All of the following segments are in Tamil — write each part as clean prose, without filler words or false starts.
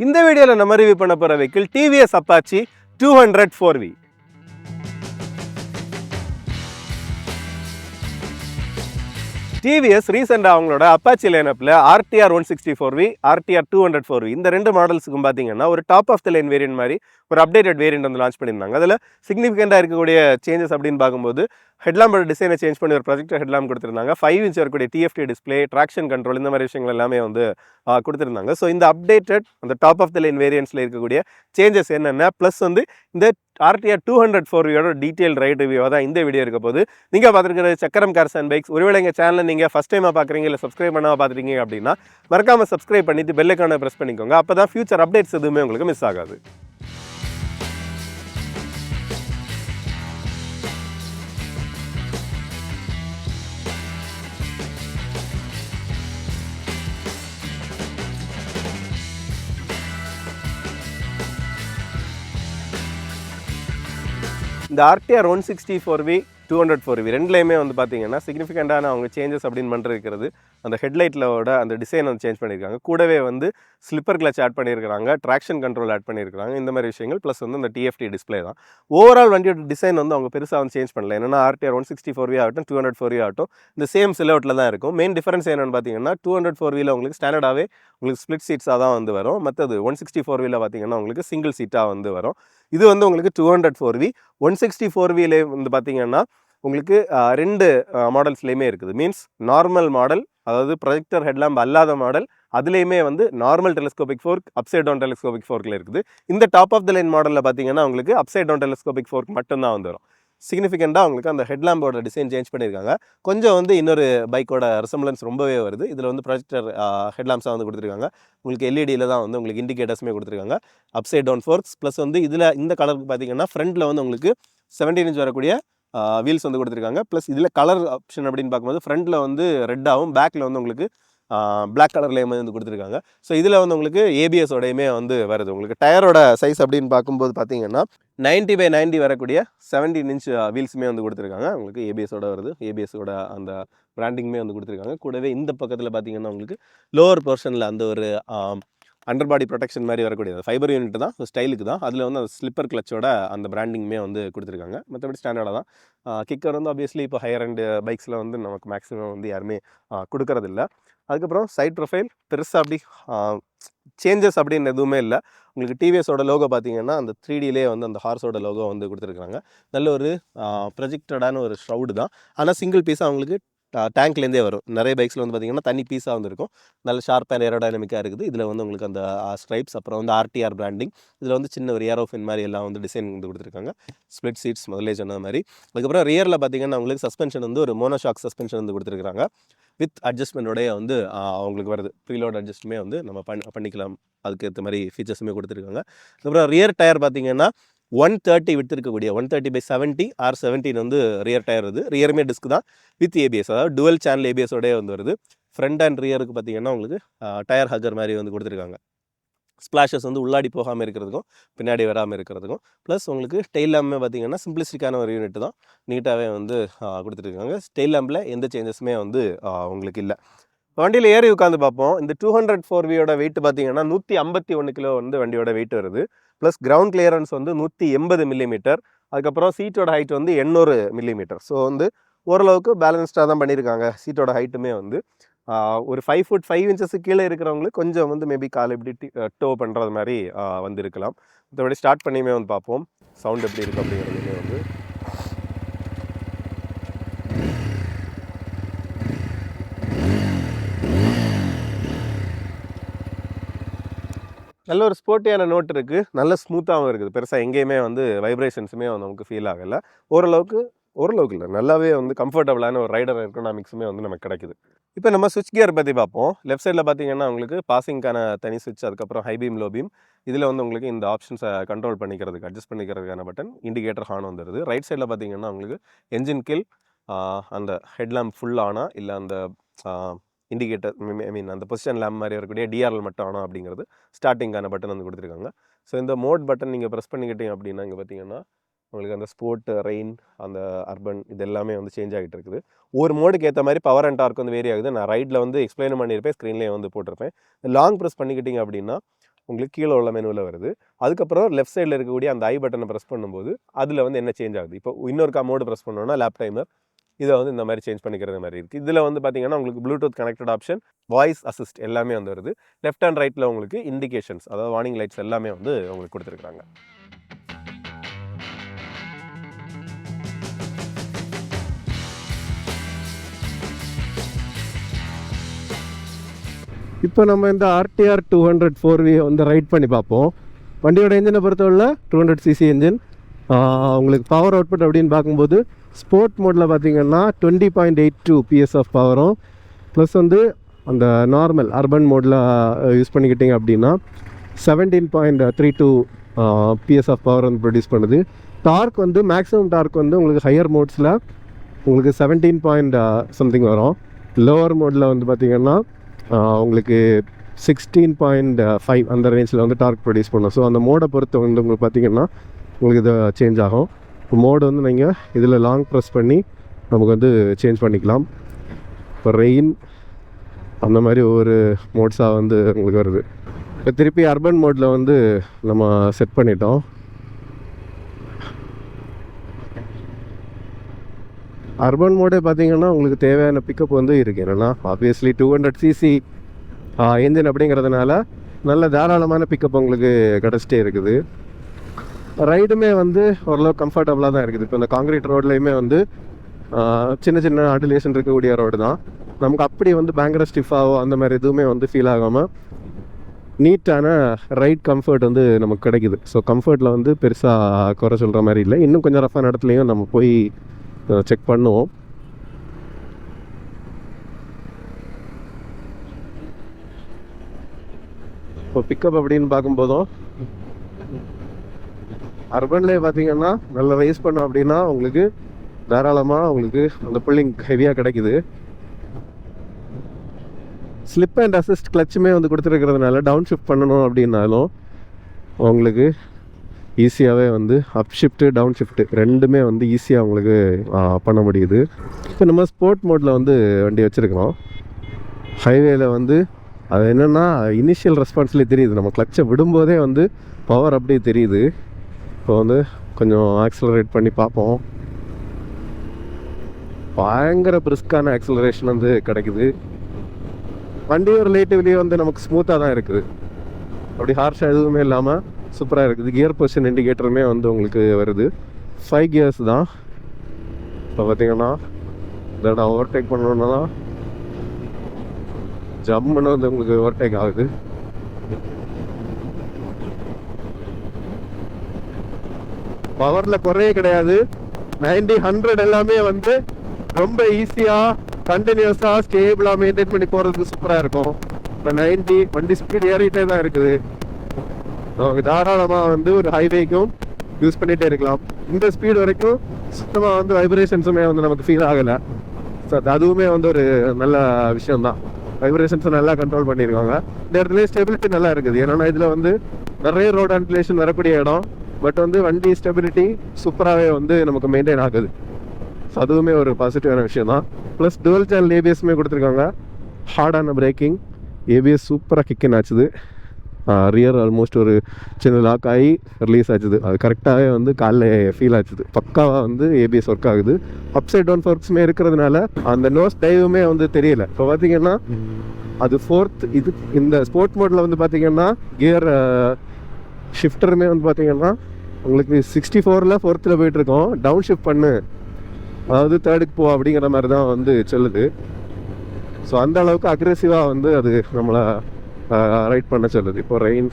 இந்த வீடியோல நம்ம ரிவ்யூ பண்ண போற vehicle TVS Apache 200 4V. TVS ரீசெண்டா அவங்களோட Apache லைனப்ல RTR 164V, RTR 200 4V இந்த ரெண்டு மாடல்ஸ்க்கும் பாத்தீங்கன்னா ஒரு top of the line variant மாதிரி ஒரு அப்டேட்டட் வேரியன்ட் வந்து லான்ச் பண்ணியிருந்தாங்க. அதில் சிக்னிஃபிகண்டாக இருக்கக்கூடிய சேஞ்சஸ் அப்படின்னு பார்க்கும்போது ஹெட்லாம்போட டிசைனை சேஞ்ச் பண்ணி ஒரு ப்ரொஜெக்டர் ஹெட்லாம்ப் கொடுத்துருந்தாங்க. 5 இன்ச் இருக்கக்கூடிய TFT டிஸ்பிளே, ட்ராக்ஷன் கண்ட்ரோல் இந்த மாதிரி விஷயங்கள் எல்லாமே வந்து கொடுத்துருந்தாங்க. ஸோ இந்த அப்டேட்டட் அந்த டாப் ஆஃப் தி லைன் வேரியன்ட்ஸில் இருக்கக்கூடிய சேஞ்சஸ் என்னென்ன, ப்ளஸ் வந்து இந்த RTR 200 4Vயோட டீட்டெயில் ரைட் ரிவ்யூவாக தான் இந்த வீடியோ இருக்க போது. நீங்கள் பார்த்துருக்கிற சக்கரம் கார்ஸ் அண்ட் பைக்ஸ். ஒருவேளை எங்கள் சேனலில் நீங்கள் ஃபஸ்ட் டைமாக பார்க்குறீங்க இல்லை சப்ஸ்கிரைப் பண்ணாமல் பார்த்துருக்கீங்க அப்படின்னா மறக்காமல் சப்ஸ்கிரைப் பண்ணிட்டு பெல் ஐகானை ப்ரெஸ் பண்ணிக்கோங்க. அப்போ தான் ஃபியூச்சர் அப்டேட்ஸ் எதுவுமே உங்களுக்கு மிஸ் ஆகாது. இந்த RTR 164V 200 4V ரெண்டுலேயுமே வந்து பார்த்தீங்கன்னா சிக்னிஃபிகண்டான அவங்க சேஞ்சஸ் அப்படின்னு பண்ணிருக்கிறது அந்த ஹெட்லைட்டிலோட அந்த டிசைன் வந்து சேஞ்ச் பண்ணியிருக்காங்க. கூடவே வந்து ஸ்லிப்பர் கிளச் ஆட் பண்ணியிருக்காங்க, ட்ராக்ஷன் கண்ட்ரோல் ஆட் பண்ணியிருக்காங்க. இந்த மாதிரி விஷயங்கள் ப்ளஸ் வந்து அந்த TFT டிஸ்பிளே தான். ஓவரால் வண்டியோட டிசைன் வந்து அவங்க பெருசாக வந்து சேஞ்ச் பண்ணல. என்னென்னா RTR 164V ஆகட்டும் 200 4V ஆகட்டும் இந்த சேம் சிலோட்டில் தான் இருக்கும். மெயின் டிஃபரன்ஸ் என்னென்னு பார்த்தீங்கன்னா 200 4Vயில் உங்களுக்கு ஸ்டாண்டர்டாகவே உங்களுக்கு ஸ்ப்ளிட் சீட்ஸாக தான் வந்து வரும். மற்றது 164Vயில் பார்த்தீங்கன்னா உங்களுக்கு சிங்கிள் சீட்டாக வந்து வரும். இது வந்து உங்களுக்கு 200 4V. 164Vலே வந்து பார்த்தீங்கன்னா உங்களுக்கு ரெண்டு மாடல்ஸ்லேயுமே இருக்குது. மீன்ஸ் நார்மல் மாடல், அதாவது ப்ரொஜெக்டர் ஹெட்லாம்ப் அல்லாத மாடல், அதுலேயுமே வந்து normal telescopic fork, upside down telescopic ஃபோர்க்கில் இருக்குது. இந்த டாப் ஆஃப் த லைன் மாடலில் பார்த்தீங்கன்னா உங்களுக்கு அப்சைட் டவுன் டெலிஸ்கோபிக் ஃபோர்க் மட்டும்தான் வந்து வரும். சிக்னிஃபிகண்டாக உங்களுக்கு அந்த ஹெட்லாம்போட டிசைன் சேஞ்ச் பண்ணியிருக்காங்க. கொஞ்சம் வந்து இன்னொரு பைக்கோட ரிசம்பிளன்ஸ் ரொம்பவே வருது. இதில் வந்து ப்ரொஜெக்டர் ஹெட்லாம்ப்ஸாக வந்து கொடுத்துருக்காங்க. உங்களுக்கு எல்இடியில் தான் வந்து உங்களுக்கு இண்டிகேட்டர்ஸுமே கொடுத்துருக்காங்க. அப்சைட் டவுன் ஃபோர்க்ஸ் ப்ளஸ் வந்து இதில் இந்த கலருக்கு பார்த்தீங்கன்னா ஃப்ரண்ட்டில் வந்து உங்களுக்கு 17 இன்ச் வரக்கூடிய வீல்ஸ் வந்து கொடுத்துருக்காங்க. ப்ளஸ் இதில் கலர் ஆப்ஷன் அப்படின்னு பார்க்கும்போது ஃப்ரண்ட்டில் வந்து ரெட்டாகவும் பேக்கில் வந்து உங்களுக்கு பிளாக் கலர்லேயுமே வந்து கொடுத்துருக்காங்க. ஸோ இதில் வந்து உங்களுக்கு ABS-ஓடையுமே வந்து வருது. உங்களுக்கு டயரோட சைஸ் அப்படின்னு பார்க்கும்போது பார்த்தீங்கன்னா 90/90 வரக்கூடிய 17 இன்ச் வீல்ஸுமே வந்து கொடுத்துருக்காங்க. உங்களுக்கு ABS-ஓட வருது. ABS-ஓட அந்த பிராண்டிங்குமே வந்து கொடுத்துருக்காங்க. கூடவே இந்த பக்கத்தில் பார்த்தீங்கன்னா உங்களுக்கு லோவர் போர்ஷனில் அந்த ஒரு அண்டர் பாடி ப்ரொடெக்ஷன் மாதிரி வரக்கூடியது ஃபைபர் யூனிட் தான், ஸ்டைலுக்கு தான். அதில் வந்து அந்த ஸ்லிப்பர் கிளச்சோட அந்த பிராண்டிங்குமே வந்து கொடுத்துருக்காங்க. மற்றபடி ஸ்டாண்டர்டாக தான். கிக்கர் வந்து ஆப்வியஸ்லி இப்போ ஹையர் அண்ட் பைக்ஸில் வந்து நமக்கு மேக்ஸிமம் வந்து யாருமே கொடுக்கறதில்ல. அதுக்கப்புறம் சைட் ப்ரொஃபைல் பெருசாக அப்படி சேஞ்சஸ் அப்படின்னு எதுவுமே இல்லை. உங்களுக்கு TVS-ஓட லோகோ பார்த்தீங்கன்னா அந்த 3Dலே வந்து அந்த ஹார்ஸோட லோகோ வந்து கொடுத்துருக்காங்க. நல்ல ஒரு ப்ரொஜெக்டடான ஒரு ஷ்ரவுடு தான். ஆனால் சிங்கிள் பீஸாக அவங்களுக்கு டேங்க்லேருந்தே வரும். நிறைய பைக்ஸில் வந்து பார்த்திங்கன்னா தனி பீஸாக வந்து இருக்கும். நல்ல ஷார்ப் அண்ட் ஏரோடைனமிக்காக இருக்குது. இதில் வந்து உங்களுக்கு அந்த ஸ்ட்ரைப்ஸ், அப்புறம் வந்து RTR பிராண்டிங், இதில் வந்து சின்ன ஒரு ஏரோஃபின் மாதிரி எல்லாம் வந்து டிசைன் வந்து கொடுத்துருக்காங்க. ஸ்ப்ளிட் சீட்ஸ் முதலே சொன்ன மாதிரி. அதுக்கப்புறம் ரியரில் பார்த்திங்கன்னா உங்களுக்கு சஸ்பென்ஷன் வந்து ஒரு மோனோஷாக் சஸ்பென்ஷன் வந்து கொடுத்துருக்காங்க. வித் அட்ஜஸ்ட்மெண்ட்டோடைய வந்து அவங்களுக்கு வருது. ப்ரீலோட் அட்ஜஸ்ட்டுமே வந்து நம்ம பண்ணிக்கலாம். அதுக்கேற்ற மாதிரி ஃபீச்சர்ஸுமே கொடுத்துருக்காங்க. அதுக்கப்புறம் ரியர் டயர் பார்த்திங்கன்னா 130 விட்டு இருக்கக்கூடிய 130/70 R17 வந்து ரியர் டயர் வருது. ரியருமே டிஸ்க் தான் வித் ABS, அதாவது டுவல் சேனல் ABS-ஓடய வந்து வருது. ஃப்ரண்ட் அண்ட் ரியருக்கு பார்த்தீங்கன்னா உங்களுக்கு டயர் ஹக்கர் மாதிரி வந்து கொடுத்துருக்காங்க. ஸ்ப்ளாஷஸ் வந்து உள்ளாடி போகாமல் இருக்கிறதுக்கும் பின்னாடி வராமல் இருக்கிறதுக்கும். ப்ளஸ் உங்களுக்கு டெயில் லேம்புமே பார்த்தீங்கன்னா சிம்பிளிஸ்டிக்கான ஒரு யூனிட் தான், நீட்டாகவே வந்து கொடுத்துருக்காங்க. டெயில் லேம்பில் எந்த சேஞ்சஸுமே வந்து உங்களுக்கு இல்லை. வண்டியில் ஏறி உட்காந்து பார்ப்போம். இந்த 200 4Vயோட வெயிட் பார்த்தீங்கன்னா 151 கிலோ வந்து வண்டியோட வெயிட் வருது. ப்ளஸ் கிரவுண்ட் கிளியரன்ஸ் வந்து 180 மில்லிமீட்டர். அதுக்கப்புறம் சீட்டோட ஹைட் வந்து 800 மில்லிமீட்டர். ஸோ வந்து ஓரளவுக்கு பேலன்ஸ்டாக தான் பண்ணியிருக்காங்க. சீட்டோட ஹைட்டுமே வந்து ஒரு 5 ஃபுட் 5 இன்ச்சஸ் கீழே இருக்கிறவங்களுக்கு கொஞ்சம் வந்து மேபி கால் எப்படி டோ பண்ணுறது மாதிரி வந்து இருக்கலாம். மற்றபடி ஸ்டார்ட் பண்ணியுமே வந்து பார்ப்போம் சவுண்ட் எப்படி இருக்குது அப்படிங்கிறதுமே வந்து. நல்ல ஒரு ஸ்போர்ட்டியான நோட் இருக்குது. நல்ல ஸ்மூத்தாகவும் இருக்குது. பெருசாக எங்கேயுமே வந்து வைப்ரேஷன்ஸுமே வந்து நமக்கு ஃபீல் ஆகலை. ஓரளவுக்கு இல்லை, நல்லாவே வந்து கம்ஃபர்டபுளான ஒரு ரைடர் எக்கனாமிக்ஸுமே வந்து நமக்கு கிடைக்குது. இப்போ நம்ம சுவிட்ச் கியர் பற்றி பார்ப்போம். லெஃப்ட் சைடில் பார்த்தீங்கன்னா உங்களுக்கு பாசிங்க்கான தனி சுவிட்ச், அதுக்கப்புறம் ஹை பீம், லோ பீம். இதில் வந்து உங்களுக்கு இந்த ஆப்ஷன்ஸை கண்ட்ரோல் பண்ணிக்கிறதுக்கு, அட்ஜஸ்ட் பண்ணிக்கிறதுக்கான பட்டன், இண்டிகேட்டர் ஹார்ன் வந்துடுது. ரைட் சைடில் பார்த்தீங்கன்னா உங்களுக்கு என்ஜின் கில், அந்த ஹெட்லாம்ப் ஃபுல் ஆனா இல்லை அந்த இண்டிகேட்டர் அந்த பொசிஷன் லேம்ப் மாதிரி இருக்கக்கூடிய DRL மட்டும் ஆனா அப்படிங்கிறது ஸ்டார்டிங்கான பட்டன் வந்து கொடுத்துருக்காங்க. ஸோ இந்த மோட் பட்டன் நீங்கள் ப்ரெஸ் பண்ணிக்கிட்டீங்க அப்படின்னா இங்கே பார்த்தீங்கன்னா உங்களுக்கு அந்த ஸ்போர்ட், ரெயின், அந்த அர்பன் இது எல்லாமே வந்து சேஞ்ச் ஆகிட்டு இருக்குது. ஒரு மோடுக்கு ஏற்ற மாதிரி பவர் அண்ட் டார்க் வந்து வேரி ஆகுது. நான் ரைட்டில் வந்து எக்ஸ்பிளைன் பண்ணியிருப்பேன், ஸ்க்ரீன்லேயே வந்து போட்டிருப்பேன். லாங் ப்ரெஸ் பண்ணிக்கிட்டீங்க அப்படின்னா உங்களுக்கு கீழே உள்ள மெனுவில் வருது. அதுக்கப்புறம் லெஃப்ட் சைடில் இருக்கக்கூடிய அந்த ஐ பட்டனை ப்ரெஸ் பண்ணும்போது அதில் வந்து என்ன சேஞ்ச் ஆகுது. இப்போ இன்னொரு மோடு ப்ரெஸ் பண்ணோன்னா லேப் டைமர் இதை வந்து இந்த மாதிரி சேஞ்ச் பண்ணிக்கிறது மாதிரி இருக்குது. இதில் வந்து பார்த்தீங்கன்னா உங்களுக்கு Bluetooth connected option, voice assist எல்லாமே வந்து வருது. லெஃப்ட் அண்ட் ரைட்டில் உங்களுக்கு இண்டிகேஷன்ஸ், அதாவது வார்னிங் லைட்ஸ் எல்லாமே வந்து உங்களுக்கு கொடுத்துருக்காங்க. இப்போ நம்ம இந்த RTR 200 4V வந்து ரைட் பண்ணி பார்ப்போம். வண்டியோட என்ஜினை பொறுத்தவரை 200cc என்ஜின். உங்களுக்கு பவர் அவுட்புட் அப்படின்னு பார்க்கும்போது ஸ்போர்ட் மோடில் பார்த்தீங்கன்னா 20.82 PS ஆஃப் பவரும், ப்ளஸ் வந்து அந்த நார்மல் அர்பன் மோடில் யூஸ் பண்ணிக்கிட்டிங்க அப்படின்னா 17.32 PS ஆஃப் பவர் வந்து ப்ரொடியூஸ் பண்ணுது. டார்க் வந்து மேக்ஸிமம் டார்க் வந்து உங்களுக்கு ஹையர் மோட்ஸில் உங்களுக்கு 17 சம்திங் வரும். லோவர் மோடில் வந்து பார்த்திங்கன்னா உங்களுக்கு 16.5 அந்த ரேஞ்சில் வந்து டார்க் ப்ரொடியூஸ் பண்ணும். ஸோ அந்த மோடை பொறுத்து வந்து உங்களுக்கு பார்த்திங்கன்னா உங்களுக்கு இது சேஞ்ச் ஆகும். இப்போ மோடு வந்து நீங்கள் இதில் லாங் ப்ரெஸ் பண்ணி நமக்கு வந்து சேஞ்ச் பண்ணிக்கலாம். இப்போ ரெயின் அந்த மாதிரி ஒவ்வொரு மோட்ஸாக வந்து உங்களுக்கு வருது. இப்போ திருப்பி அர்பன் மோடில் வந்து நம்ம செட் பண்ணிட்டோம். அர்பன் மோடே பார்த்தீங்கன்னா உங்களுக்கு தேவையான பிக்கப் வந்து இருக்குது. என்னென்னா ஆப்வியஸ்லி 200cc என்ஜின் அப்படிங்கிறதுனால நல்ல தாராளமான பிக்கப் உங்களுக்கு கிடச்சிட்டே இருக்குது. ரைடுமே வந்து ஓரளவு கம்ஃபர்டபுளாக தான் இருக்குது. இப்போ இந்த காங்கிரீட் ரோட்லேயுமே வந்து சின்ன சின்ன ஆண்டுலேஷன் இருக்கக்கூடிய ரோடு தான். நமக்கு அப்படி வந்து பயங்கர ஸ்டிஃபாகவோ அந்த மாதிரி எதுவுமே வந்து ஃபீல் ஆகாமல் நீட்டான ரைட் கம்ஃபர்ட் வந்து நமக்கு கிடைக்குது. ஸோ கம்ஃபர்ட்டில் வந்து பெருசாக குறை சொல்கிற மாதிரி இல்லை. இன்னும் கொஞ்சம் ரஃபான இடத்துலையும் நம்ம போய் செக் பண்ணுவோம். இப்போ பிக்கப் அப்படின்னு பார்க்கும்போதும் அர்பன்லேயே பார்த்தீங்கன்னா நல்லா ரைஸ் பண்ணோம் அப்படின்னா உங்களுக்கு தாராளமாக உங்களுக்கு அந்த புல்லிங் ஹெவியாக கிடைக்குது. ஸ்லிப் அண்ட் அசிஸ்ட் கிளச்சுமே வந்து கொடுத்துருக்கிறதுனால டவுன் ஷிஃப்ட் பண்ணணும் அப்படின்னாலும் உங்களுக்கு ஈஸியாகவே வந்து அப் ஷிஃப்ட்டு டவுன் ஷிஃப்ட்டு ரெண்டுமே வந்து ஈஸியாக உங்களுக்கு பண்ண முடியுது. இப்போ நம்ம ஸ்போர்ட் மோடில் வந்து வண்டி வச்சுருக்கிறோம். ஹைவேயில் வந்து அது என்னென்னா இனிஷியல் ரெஸ்பான்ஸ்லேயே தெரியுது. நம்ம கிளச்சை விடும்போதே வந்து பவர் அப்படியே தெரியுது. இப்போ வந்து கொஞ்சம் ஆக்சலரேட் பண்ணி பார்ப்போம். பயங்கர பிரிஸ்கான ஆக்சலரேஷன் வந்து கிடைக்குது. வண்டியும் ரிலேட்டிவ்லி வந்து நமக்கு ஸ்மூத்தாக தான் இருக்குது. அப்படி ஹார்ஷாக எதுவுமே இல்லாமல் சூப்பராக இருக்குது. கியர் பொசிஷன் இண்டிகேட்டருமே வந்து உங்களுக்கு வருது. 5 கியர்ஸ் தான். இப்போ பார்த்தீங்கன்னா இந்த இடம் ஓவர்டேக் பண்ணணுன்னா ஜம்முன்னு வந்து உங்களுக்கு ஓவர்டேக் ஆகுது. பவரில் குறையே கிடையாது. 90, 100 எல்லாமே வந்து ரொம்ப ஈஸியாக கண்டினியூஸாக ஸ்டேபிளாக மெயின்டைன் பண்ணி போகிறதுக்கு சூப்பராக இருக்கும். இப்போ 90 வண்டி ஸ்பீட் ஏறிட்டே தான் இருக்குது. நமக்கு தாராளமாக வந்து ஒரு ஹைவேக்கும் யூஸ் பண்ணிகிட்டே இருக்கலாம். இந்த ஸ்பீடு வரைக்கும் சுத்தமாக வந்து வைப்ரேஷன்ஸுமே வந்து நமக்கு ஃபீல் ஆகலை. ஸோ அதுவுமே வந்து ஒரு நல்ல விஷயம்தான். வைப்ரேஷன்ஸை நல்லா கண்ட்ரோல் பண்ணியிருக்காங்க. இந்த இடத்துல ஸ்டெபிலிட்டி நல்லா இருக்குது. ஏன்னா இதில் வந்து நிறைய ரோட் ஆன்டிலேஷன் வரக்கூடிய இடம். பட் வந்து வண்டி ஸ்டெபிலிட்டி சூப்பராகவே வந்து நமக்கு மெயின்டைன் ஆகுது. ஸோ அதுவுமே ஒரு பாசிட்டிவான விஷயம் தான். ப்ளஸ் டுவல் சேனல் ஏபிஎஸ்மே கொடுத்துருக்காங்க. ஹார்டான பிரேக்கிங், ஏபிஎஸ் சூப்பராக கிக்கின் ஆச்சுது. ரியர் ஆல்மோஸ்ட் ஒரு சின்ன லாக் ஆகி ரிலீஸ் ஆச்சுது. அது கரெக்டாகவே வந்து காலைல ஃபீல் ஆச்சுது. பக்காவாக வந்து ஏபிஎஸ் ஒர்க் ஆகுது. அப்சைட் டவுன் ஃபோர்க்ஸுமே இருக்கிறதுனால அந்த நோஸ் டைவுமே வந்து தெரியல. இப்போ பார்த்தீங்கன்னா அது 4th இது இந்த ஸ்போர்ட் மோடில் வந்து பார்த்தீங்கன்னா கியர் ஷிஃப்டருமே வந்து பார்த்தீங்கன்னா உங்களுக்கு 64ல் 4th போயிட்டுருக்கோம். டவுன் ஷிஃப்ட் பண்ணு, அதாவது 3க்கு போ அப்படிங்கிற மாதிரி தான் வந்து சொல்லுது. ஸோ அந்த அளவுக்கு அக்ரெசிவாக வந்து அது நம்மளை ரைட் பண்ண சொல்லுது. இப்போ ரெயின்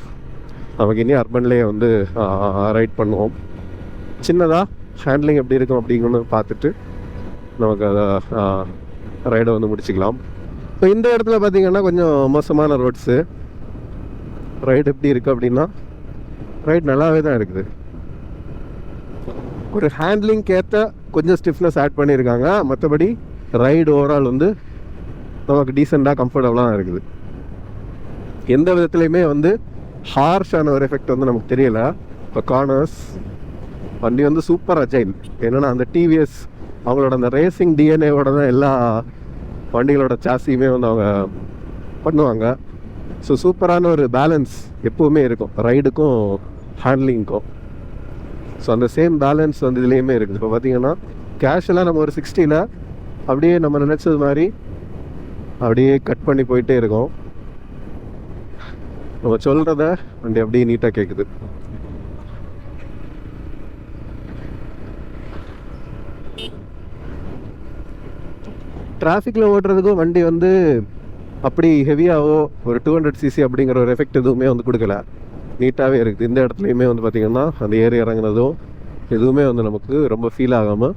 நமக்கு இனி அர்பன்லேயே வந்து ரைட் பண்ணுவோம். சின்னதாக ஹேண்ட்லிங் எப்படி இருக்கும் அப்படிங்கன்னு பார்த்துட்டு நமக்கு அதை ரைடை வந்து முடிச்சுக்கலாம். இப்போ இந்த இடத்துல பார்த்திங்கன்னா கொஞ்சம் மோசமான ரோட்ஸு. ரைடு எப்படி இருக்குது அப்படின்னா ரைட் நல்லாவே தான் இருக்குது. ஒரு ஹேண்ட்லிங்க்கு ஏற்ற கொஞ்சம் ஸ்டிஃப்னஸ் ஆட் பண்ணியிருக்காங்க. மற்றபடி ரைடு ஓவரால் வந்து நமக்கு டீசெண்டாக கம்ஃபர்டபுளாக தான் இருக்குது. எந்த விதத்துலையுமே வந்து ஹார்ஷான ஒரு எஃபெக்ட் வந்து நமக்கு தெரியலை. இப்போ கார்னர்ஸ் வண்டி வந்து சூப்பர் அஜைல். என்னென்னா அந்த டிவிஎஸ் அவங்களோட அந்த ரேசிங் டிஎன்ஏவோட தான் எல்லா வண்டிகளோட சாசியுமே வந்து அவங்க பண்ணுவாங்க. ஸோ சூப்பரான ஒரு பேலன்ஸ் எப்போவுமே இருக்கும் ரைடுக்கும் ஹேண்ட்லிங்க்கும். ஸோ அந்த சேம் பேலன்ஸ் வந்து இதுலேயுமே இருக்குது. இப்போ பார்த்தீங்கன்னா கேஷுவலாக நம்ம ஒரு 60ல் அப்படியே நம்ம நினச்சது மாதிரி அப்படியே கட் பண்ணி போயிட்டே இருக்கோம். நம்ம சொல்கிறத வண்டி அப்படியே நீட்டாக கேட்குது. டிராஃபிக்கில் ஓட்டுறதுக்கும் வண்டி வந்து அப்படி ஹெவியாகவோ ஒரு 200cc அப்படிங்கிற ஒரு எஃபெக்ட் எதுவுமே வந்து கொடுக்கல. நீட்டாகவே இருக்குது. இந்த இடத்துலையுமே வந்து பார்த்திங்கன்னா அந்த ஏறி இறங்குனதும் எதுவுமே வந்து நமக்கு ரொம்ப ஃபீல் ஆகாமல்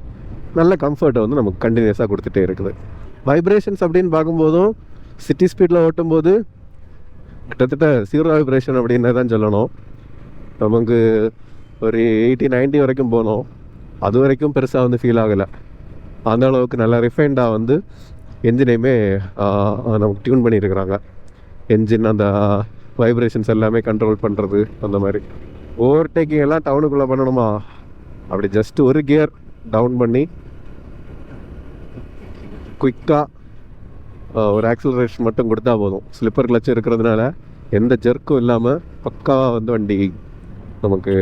நல்ல கம்ஃபர்ட்டை வந்து நமக்கு கண்டினியூஸாக கொடுத்துட்டே இருக்குது. வைப்ரேஷன்ஸ் அப்படின்னு பார்க்கும்போதும் சிட்டி ஸ்பீடில் ஓட்டும்போது கிட்டத்தட்ட 0 வைப்ரேஷன் அப்படின்னு தான் சொல்லணும். நமக்கு ஒரு 80-90 வரைக்கும் போனோம். அது வரைக்கும் பெருசாக வந்து ஃபீல் ஆகலை. அந்த அளவுக்கு நல்லா ரிஃபைண்டாக வந்து என்ஜினையுமே நமக்கு டியூன் பண்ணியிருக்கிறாங்க. என்ஜின் அந்த வைப்ரேஷன்ஸ் எல்லாமே கண்ட்ரோல் பண்ணுறது அந்த மாதிரி. ஓவர்டேக்கிங் எல்லாம் டவுனுக்குள்ளே பண்ணணுமா, அப்படி ஜஸ்ட் ஒரு கியர் டவுன் பண்ணி குயிக்காக ஒரு ஆக்சிலரேஷன் மட்டும் கொடுத்தா போதும். ஸ்லிப்பர் கிளச் இருக்கிறதுனால எந்த ஜெர்க்கும் இல்லாமல் பக்காவாக வந்து வண்டி நமக்கு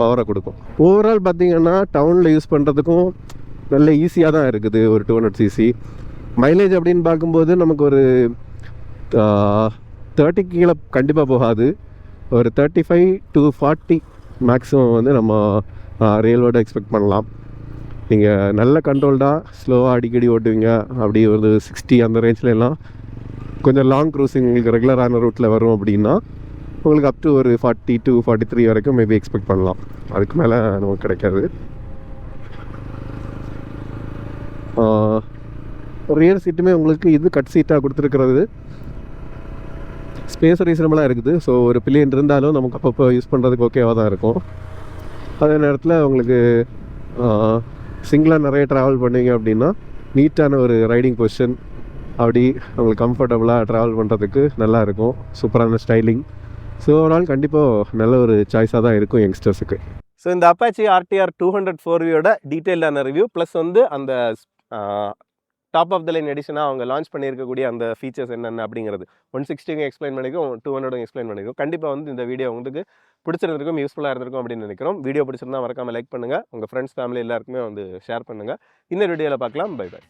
பவரை கொடுக்கும். ஓவரால் பார்த்திங்கன்னா டவுனில் யூஸ் பண்ணுறதுக்கும் நல்ல ஈஸியாக தான் இருக்குது. ஒரு 200cc மைலேஜ் அப்படின்னு பார்க்கும்போது நமக்கு ஒரு 30 கீழே கண்டிப்பாக போகாது. ஒரு 35 to 40 மேக்ஸிமம் வந்து நம்ம ரியலோட எக்ஸ்பெக்ட் பண்ணலாம். நீங்கள் நல்ல கண்ட்ரோல்டாக ஸ்லோவாக அடிக்கடி ஓட்டுவீங்க, அப்படி ஒரு 60 அந்த ரேஞ்சிலலாம் கொஞ்சம் லாங் க்ரூசிங் உங்களுக்கு ரெகுலரான ரூட்டில் வரும் அப்படின்னா உங்களுக்கு அப் டு ஒரு 40 to 43 வரைக்கும் மேபி எக்ஸ்பெக்ட் பண்ணலாம். அதுக்கு மேலே நமக்கு கிடைக்காது. ரியர் சீட்டுமே உங்களுக்கு இது கட் சீட்டாக கொடுத்துருக்கிறது. ஸ்பேஸ் ரீசனபிளாக இருக்குது. ஸோ ஒரு பில்லியன் இருந்தாலும் நமக்கு அப்பப்போ யூஸ் பண்ணுறதுக்கு ஓகேவாக தான் இருக்கும். அதே நேரத்தில் உங்களுக்கு சிங்கிளாக நிறைய ட்ராவல் பண்ணுவீங்க அப்படின்னா நீட்டான ஒரு ரைடிங் பொசிஷன், அப்படி உங்களுக்கு கம்ஃபர்டபுளாக ட்ராவல் பண்ணுறதுக்கு நல்லாயிருக்கும். சூப்பரான ஸ்டைலிங். ஸோ ஓவரால் கண்டிப்பாக நல்ல ஒரு சாய்ஸாக தான் இருக்கும் யங்ஸ்டர்ஸுக்கு. ஸோ இந்த அப்பாச்சி RTR 204V டீட்டெயிலான ரிவ்யூ ப்ளஸ் வந்து அந்த டாப் ஆஃப் த லைன் எடிஷனாக அவங்க லான்ச் பண்ணியிருக்கக்கூடிய அந்த ஃபீச்சர்ஸ் என்னென்ன அப்படிங்கிறது 160 எக்ஸ்பிளைன் பண்ணியிருக்கோம், 200 எக்ஸ்பிளைன் பண்ணியிருக்கோம். கண்டிப்பாக வந்து இந்த வீடியோ உங்களுக்கு பிடிச்சிருந்திருக்கும், யூஸ்ஃபுல்லாக இருந்திருக்கும் அப்படின்னு நினைக்கிறோம். வீடியோ பிடிச்சிருந்தா மறக்காமல் லைக் பண்ணுங்கள், உங்கள் ஃப்ரெண்ட்ஸ் ஃபேமிலி எல்லாருக்குமே வந்து ஷேர் பண்ணுங்கள். இந்த வீடியோவில் பார்க்கலாம். Bye by.